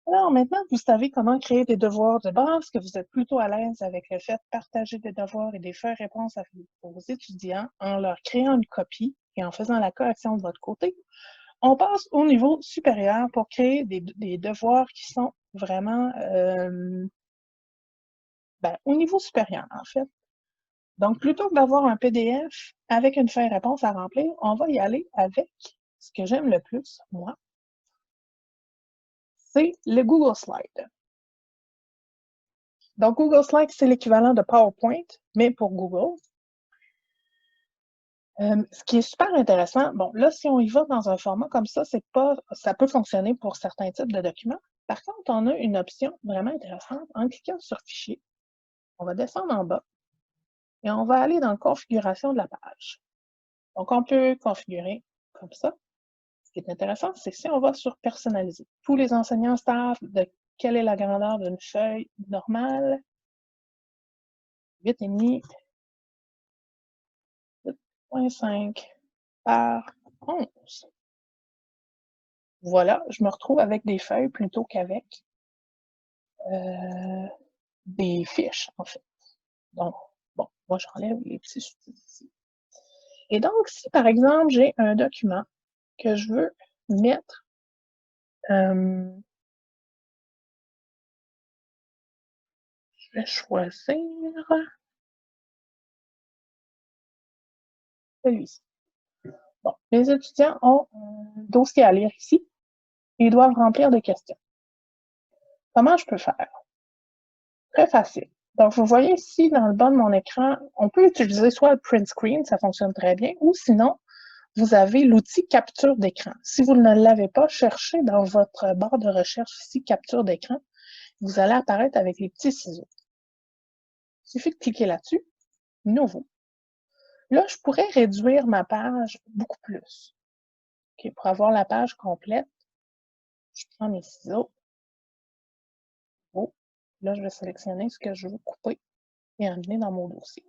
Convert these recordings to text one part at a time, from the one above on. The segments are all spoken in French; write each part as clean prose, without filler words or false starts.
Alors maintenant, vous savez comment créer des devoirs de base, que vous êtes plutôt à l'aise avec le fait de partager des devoirs et des feuilles réponses à vos étudiants en leur créant une copie et en faisant la correction de votre côté. On passe au niveau supérieur pour créer des devoirs qui sont vraiment au niveau supérieur, en fait. Donc, plutôt que d'avoir un PDF avec une feuille réponse à remplir, on va y aller avec ce que j'aime le plus, moi, c'est le Google Slide. Donc, Google Slide, c'est l'équivalent de PowerPoint, mais pour Google. Ce qui est super intéressant, bon, là, si on y va dans un format comme ça, ça peut fonctionner pour certains types de documents. Par contre, on a une option vraiment intéressante. En cliquant sur Fichier, on va descendre en bas et on va aller dans Configuration de la page. Donc, on peut configurer comme ça. Ce qui est intéressant, c'est si on va sur Personnaliser. Tous les enseignants savent de quelle est la grandeur d'une feuille normale. 8,5, 8,5 par 11. Voilà, je me retrouve avec des feuilles plutôt qu'avec des fiches, en fait. Donc, bon, moi, j'enlève les petits sous ici. Et donc, si par exemple, j'ai un document que je veux mettre je vais choisir celui-ci. Bon, les étudiants ont un dossier à lire ici. Ils doivent remplir des questions. Comment je peux faire? Très facile. Donc, vous voyez ici, dans le bas de mon écran, on peut utiliser soit le print screen, ça fonctionne très bien, ou sinon, vous avez l'outil capture d'écran. Si vous ne l'avez pas, cherchez dans votre barre de recherche ici, capture d'écran. Vous allez apparaître avec les petits ciseaux. Il suffit de cliquer là-dessus. Nouveau. Là, je pourrais réduire ma page beaucoup plus. Okay, pour avoir la page complète, je prends mes ciseaux. Oh, là, je vais sélectionner ce que je veux couper et emmener dans mon dossier.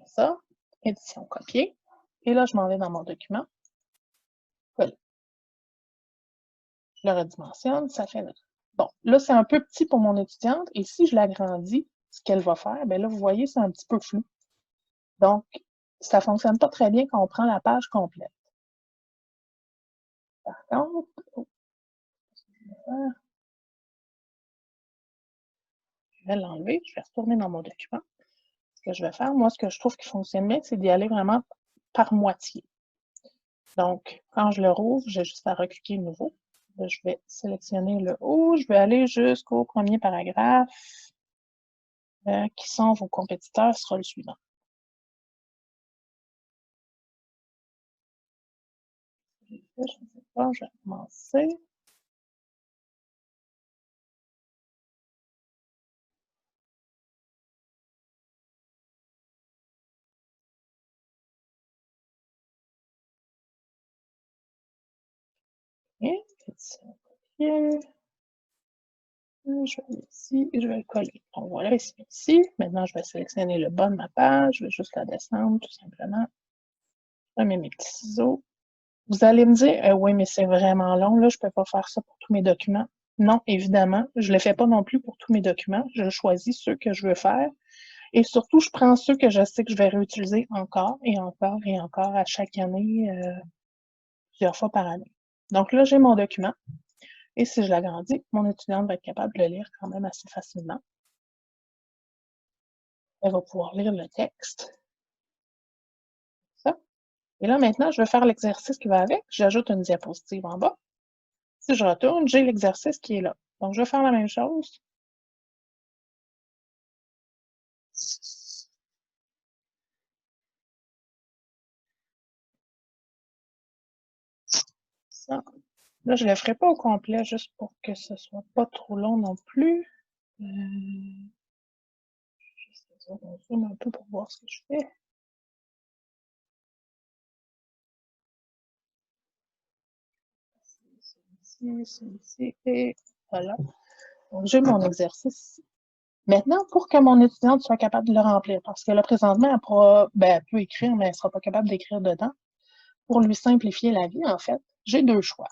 Ça, édition copier. Et là, je m'en vais dans mon document. Coller. Je le redimensionne, ça fait là. Bon, là, c'est un peu petit pour mon étudiante. Et si je l'agrandis, ce qu'elle va faire, bien là, vous voyez, c'est un petit peu flou. Donc, ça ne fonctionne pas très bien quand on prend la page complète. Par contre, je vais l'enlever, je vais retourner dans mon document. Ce que je vais faire, moi, ce que je trouve qui fonctionne bien, c'est d'y aller vraiment par moitié. Donc, quand je le rouvre, j'ai juste à recliquer nouveau. Là, je vais sélectionner le haut, je vais aller jusqu'au premier paragraphe. Qui sont vos compétiteurs sera le suivant. Je ne sais pas, je vais commencer. Et copier. Je vais aller ici et je vais le coller. Donc voilà, ici. Maintenant, je vais sélectionner le bas de ma page. Je vais juste la descendre, tout simplement. Je mets mes petits ciseaux. Vous allez me dire, oui, mais c'est vraiment long, là, je ne peux pas faire ça pour tous mes documents. Non, évidemment, je ne le fais pas non plus pour tous mes documents. Je choisis ceux que je veux faire. Et surtout, je prends ceux que je sais que je vais réutiliser encore et encore et encore à chaque année, plusieurs fois par année. Donc là, j'ai mon document. Et si je l'agrandis, mon étudiante va être capable de le lire quand même assez facilement. Elle va pouvoir lire le texte. Ça. Et là, maintenant, je vais faire l'exercice qui va avec. J'ajoute une diapositive en bas. Si je retourne, j'ai l'exercice qui est là. Donc, je vais faire la même chose. Ça. Là, je ne le ferai pas au complet, juste pour que ce ne soit pas trop long non plus. On zoome un peu pour voir ce que je fais. Celui-ci, et voilà. Donc, j'ai mon exercice ici. Maintenant, pour que mon étudiante soit capable de le remplir, parce que là, présentement, elle peut écrire, mais elle ne sera pas capable d'écrire dedans. Pour lui simplifier la vie, en fait, j'ai deux choix.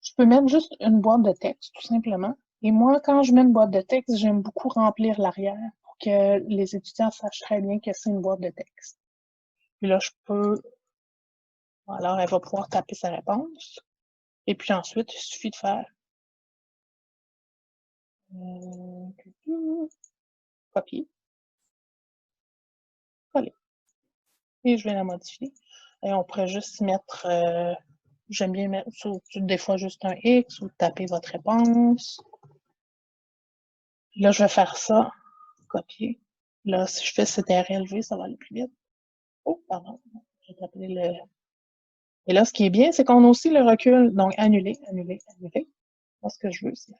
Je peux mettre juste une boîte de texte, tout simplement. Et moi, quand je mets une boîte de texte, j'aime beaucoup remplir l'arrière pour que les étudiants sachent très bien que c'est une boîte de texte. Puis là, je peux... Alors, elle va pouvoir taper sa réponse. Et puis ensuite, il suffit de faire copier, coller. Et je vais la modifier. Et on pourrait juste mettre, j'aime bien mettre des fois juste un X ou taper votre réponse. Là, je vais faire ça, copier. Là, si je fais CTRL-V, ça va aller plus vite. Oh, pardon, j'ai tapé le... Et là, ce qui est bien, c'est qu'on a aussi le recul. Donc, annuler, annuler, annuler. Moi, ce que je veux, c'est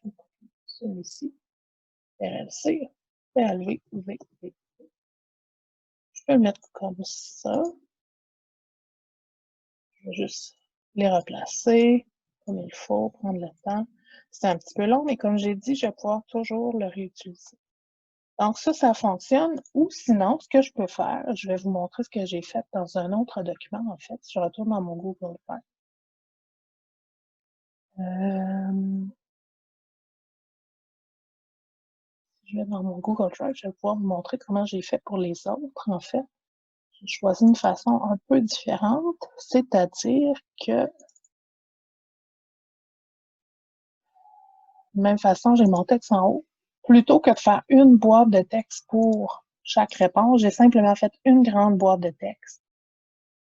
celui-ci. RLC, PLV, V, V. Je peux le mettre comme ça. Je vais juste les replacer comme il faut, prendre le temps. C'est un petit peu long, mais comme j'ai dit, je vais pouvoir toujours le réutiliser. Donc ça fonctionne. Ou sinon, ce que je peux faire, je vais vous montrer ce que j'ai fait dans un autre document, en fait. Je retourne dans mon Google Drive. Je vais dans mon Google Drive, je vais pouvoir vous montrer comment j'ai fait pour les autres, en fait. J'ai choisi une façon un peu différente, c'est-à-dire que, de même façon, j'ai mon texte en haut. Plutôt que de faire une boîte de texte pour chaque réponse, j'ai simplement fait une grande boîte de texte.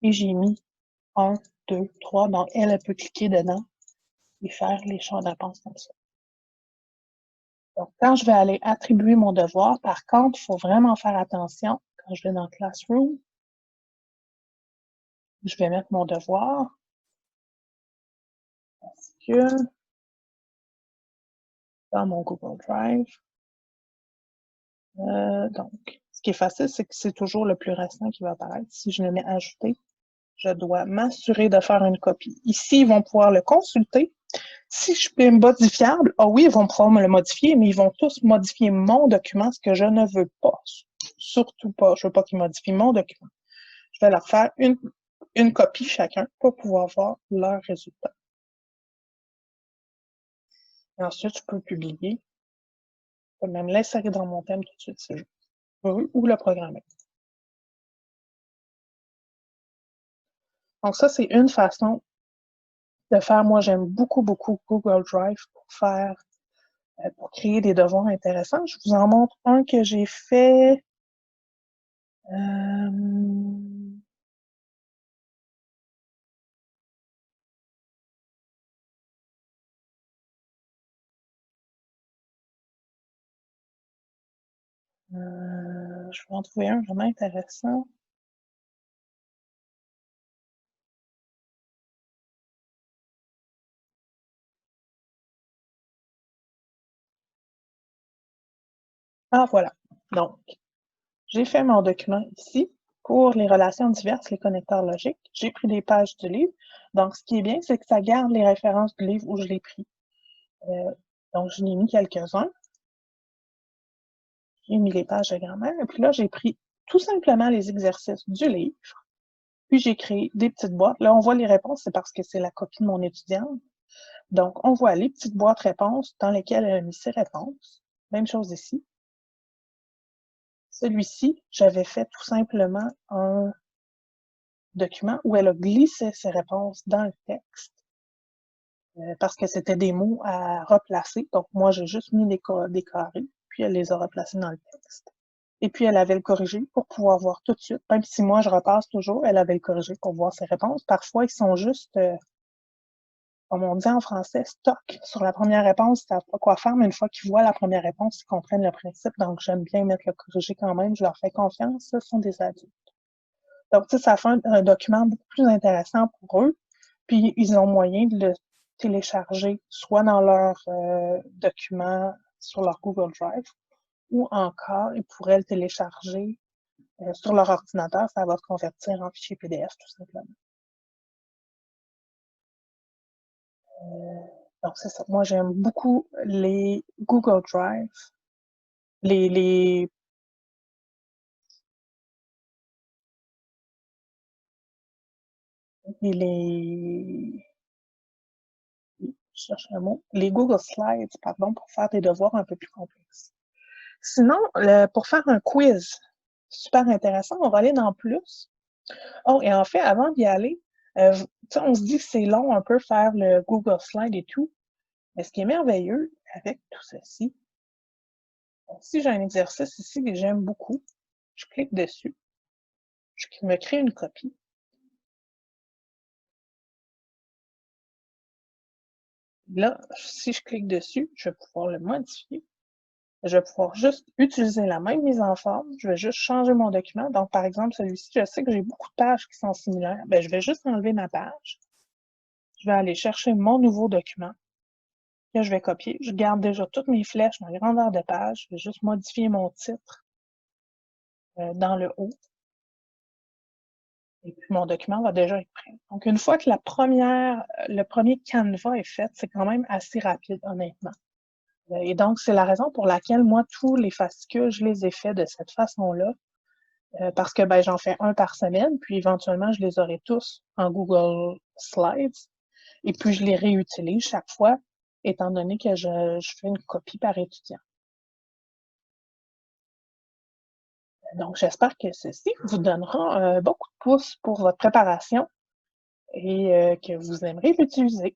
Et j'ai mis 1, 2, 3. Donc, elle peut cliquer dedans et faire les champs de réponse comme ça. Donc, quand je vais aller attribuer mon devoir, par contre, il faut vraiment faire attention. Quand je vais dans Classroom, je vais mettre mon devoir. Parce que dans mon Google Drive, donc, ce qui est facile, c'est que c'est toujours le plus récent qui va apparaître. Si je le mets ajouter, je dois m'assurer de faire une copie. Ici, ils vont pouvoir le consulter. Si je suis modifiable, ah oui, ils vont pouvoir me le modifier, mais ils vont tous modifier mon document, ce que je ne veux pas. Surtout pas. Je veux pas qu'ils modifient mon document. Je vais leur faire une copie chacun pour pouvoir voir leur résultat. Et ensuite, je peux publier. Je peux même l'insérer dans mon thème tout de suite si je veux, ou le programmer. Donc ça, c'est une façon de faire. Moi, j'aime beaucoup, beaucoup Google Drive pour créer des devoirs intéressants. Je vous en montre un que j'ai fait. Je vais en trouver un vraiment intéressant. Ah, voilà. Donc, j'ai fait mon document ici pour les relations diverses, les connecteurs logiques. J'ai pris des pages du livre. Donc, ce qui est bien, c'est que ça garde les références du livre où je l'ai pris. Donc, je l'ai mis quelques-uns. J'ai mis les pages de grammaire. Et puis là, j'ai pris tout simplement les exercices du livre. Puis, j'ai créé des petites boîtes. Là, on voit les réponses, c'est parce que c'est la copie de mon étudiante. Donc, on voit les petites boîtes réponses dans lesquelles elle a mis ses réponses. Même chose ici. Celui-ci, j'avais fait tout simplement un document où elle a glissé ses réponses dans le texte parce que c'était des mots à replacer. Donc, moi, j'ai juste mis des carrés, puis elle les a replacés dans le texte. Et puis, elle avait le corrigé pour pouvoir voir tout de suite. Même si moi, je repasse toujours, elle avait le corrigé pour voir ses réponses. Parfois, ils sont juste, comme on dit en français, stock. Sur la première réponse, ils savent pas quoi faire, mais une fois qu'ils voient la première réponse, ils comprennent le principe. Donc, j'aime bien mettre le corrigé quand même. Je leur fais confiance. Ce sont des adultes. Donc, ça fait un document beaucoup plus intéressant pour eux. Puis, ils ont moyen de le télécharger soit dans leur document sur leur Google Drive ou encore, ils pourraient le télécharger sur leur ordinateur. Ça va se convertir en fichier PDF, tout simplement. Donc, c'est ça. Moi, j'aime beaucoup les Google Drive, les je cherche un mot, les Google Slides, pardon, pour faire des devoirs un peu plus complexes. Sinon, pour faire un quiz, super intéressant, on va aller dans plus. Oh, et en fait, avant d'y aller, on se dit que c'est long un peu faire le Google Slide et tout, mais ce qui est merveilleux avec tout ceci, si j'ai un exercice ici que j'aime beaucoup, je clique dessus, je me crée une copie. Là, si je clique dessus, je vais pouvoir le modifier. Je vais pouvoir juste utiliser la même mise en forme. Je vais juste changer mon document. Donc, par exemple, celui-ci, je sais que j'ai beaucoup de pages qui sont similaires. Bien, je vais juste enlever ma page. Je vais aller chercher mon nouveau document que je vais copier. Je garde déjà toutes mes flèches, ma grandeur de page. Je vais juste modifier mon titre dans le haut. Et puis, mon document va déjà être prêt. Donc, une fois que le premier canevas est fait, c'est quand même assez rapide, honnêtement. Et donc, c'est la raison pour laquelle, moi, tous les fascicules, je les ai faits de cette façon-là, parce que ben, j'en fais un par semaine, puis éventuellement, je les aurai tous en Google Slides, et puis je les réutilise chaque fois, étant donné que je fais une copie par étudiant. Donc, j'espère que ceci vous donnera beaucoup de pouces pour votre préparation et que vous aimerez l'utiliser.